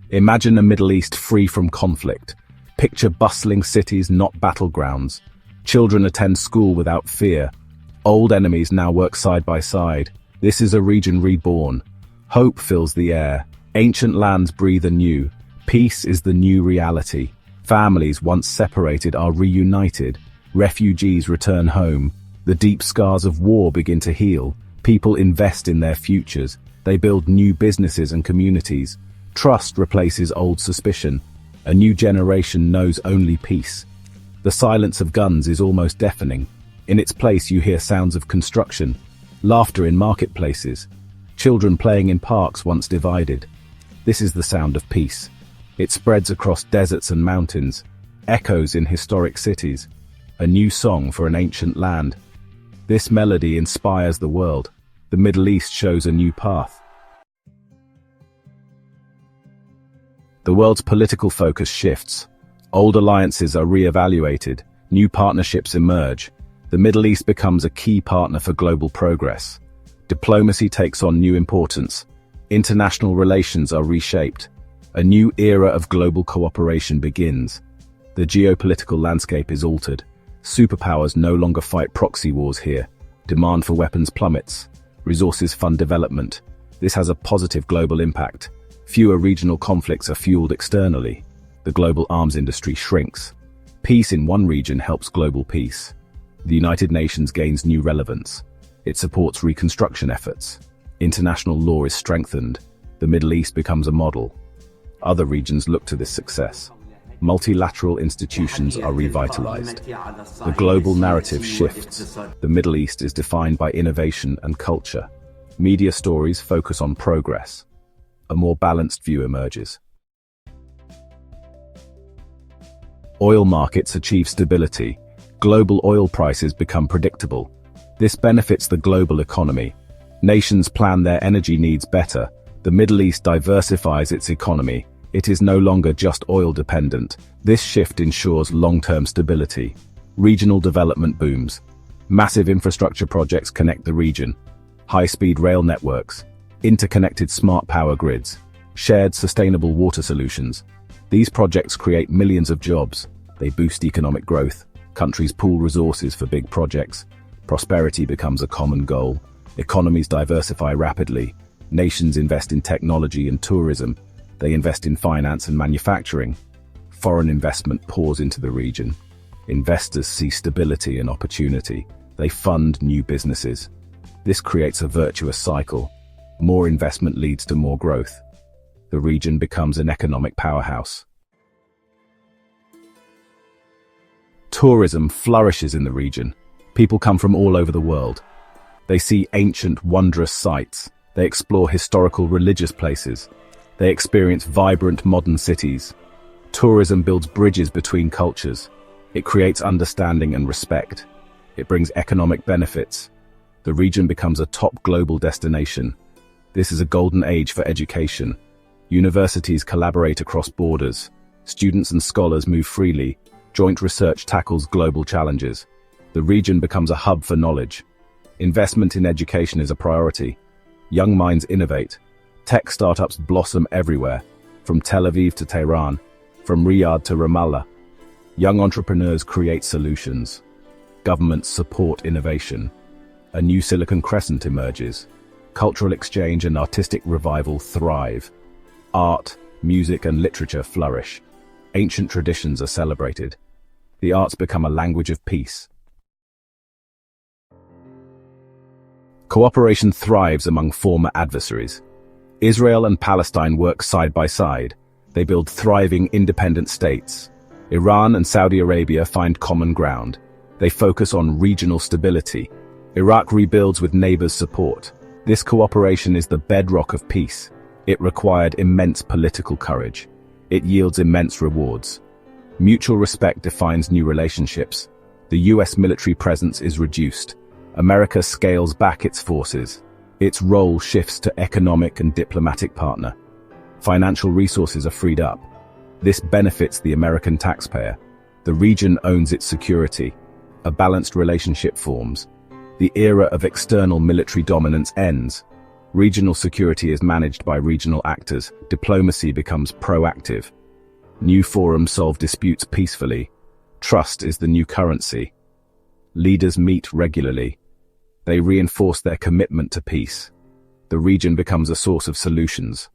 Imagine a Middle East free from conflict. Picture bustling cities, not battlegrounds. Children attend school without fear. Old enemies now work side by side. This is a region reborn. Hope fills the air. Ancient lands breathe anew. Peace is the new reality. Families once separated are reunited. Refugees return home. The deep scars of war begin to heal. People invest in their futures. They build new businesses and communities. Trust replaces old suspicion. A new generation knows only peace. The silence of guns is almost deafening. In its place you hear sounds of construction, laughter in marketplaces, children playing in parks once divided. This is the sound of peace. It spreads across deserts and mountains, echoes in historic cities, a new song for an ancient land. This melody inspires the world. The Middle East shows a new path. The world's political focus shifts. Old alliances are re-evaluated. New partnerships emerge. The Middle East becomes a key partner for global progress. Diplomacy takes on new importance. International relations are reshaped. A new era of global cooperation begins. The geopolitical landscape is altered. Superpowers no longer fight proxy wars here. Demand for weapons plummets. Resources fund development. This has a positive global impact. Fewer regional conflicts are fueled externally. The global arms industry shrinks. Peace in one region helps global peace. The United Nations gains new relevance. It supports reconstruction efforts. International law is strengthened. The Middle East becomes a model. Other regions look to this success. Multilateral institutions are revitalized. The global narrative shifts. The Middle East is defined by innovation and culture. Media stories focus on progress. A more balanced view emerges. Oil markets achieve stability. Global oil prices become predictable. This benefits the global economy. Nations plan their energy needs better. The Middle East diversifies its economy. It is no longer just oil dependent. This shift ensures long-term stability. Regional development booms. Massive infrastructure projects connect the region. High-speed rail networks. Interconnected smart power grids. Shared sustainable water solutions. These projects create millions of jobs. They boost economic growth. Countries pool resources for big projects. Prosperity becomes a common goal. Economies diversify rapidly. Nations invest in technology and tourism. They invest in finance and manufacturing. Foreign investment pours into the region. Investors see stability and opportunity. They fund new businesses. This creates a virtuous cycle. More investment leads to more growth. The region becomes an economic powerhouse. Tourism flourishes in the region. People come from all over the world. They see ancient, wondrous sites. They explore historical religious places. They experience vibrant modern cities. Tourism builds bridges between cultures. It creates understanding and respect. It brings economic benefits. The region becomes a top global destination. This is a golden age for education. Universities collaborate across borders. Students and scholars move freely. Joint research tackles global challenges. The region becomes a hub for knowledge. Investment in education is a priority. Young minds innovate. Tech startups blossom everywhere, from Tel Aviv to Tehran, from Riyadh to Ramallah. Young entrepreneurs create solutions. Governments support innovation. A new Silicon Crescent emerges. Cultural exchange and artistic revival thrive. Art, music, and literature flourish. Ancient traditions are celebrated. The arts become a language of peace. Cooperation thrives among former adversaries. Israel and Palestine work side by side. They build thriving independent states. Iran and Saudi Arabia find common ground. They focus on regional stability. Iraq rebuilds with neighbors' support. This cooperation is the bedrock of peace. It required immense political courage. It yields immense rewards. Mutual respect defines new relationships. The US military presence is reduced. America scales back its forces. Its role shifts to economic and diplomatic partner. Financial resources are freed up. This benefits the American taxpayer. The region owns its security. A balanced relationship forms. The era of external military dominance ends. Regional security is managed by regional actors. Diplomacy becomes proactive. New forums solve disputes peacefully. Trust is the new currency. Leaders meet regularly. They reinforce their commitment to peace. The region becomes a source of solutions.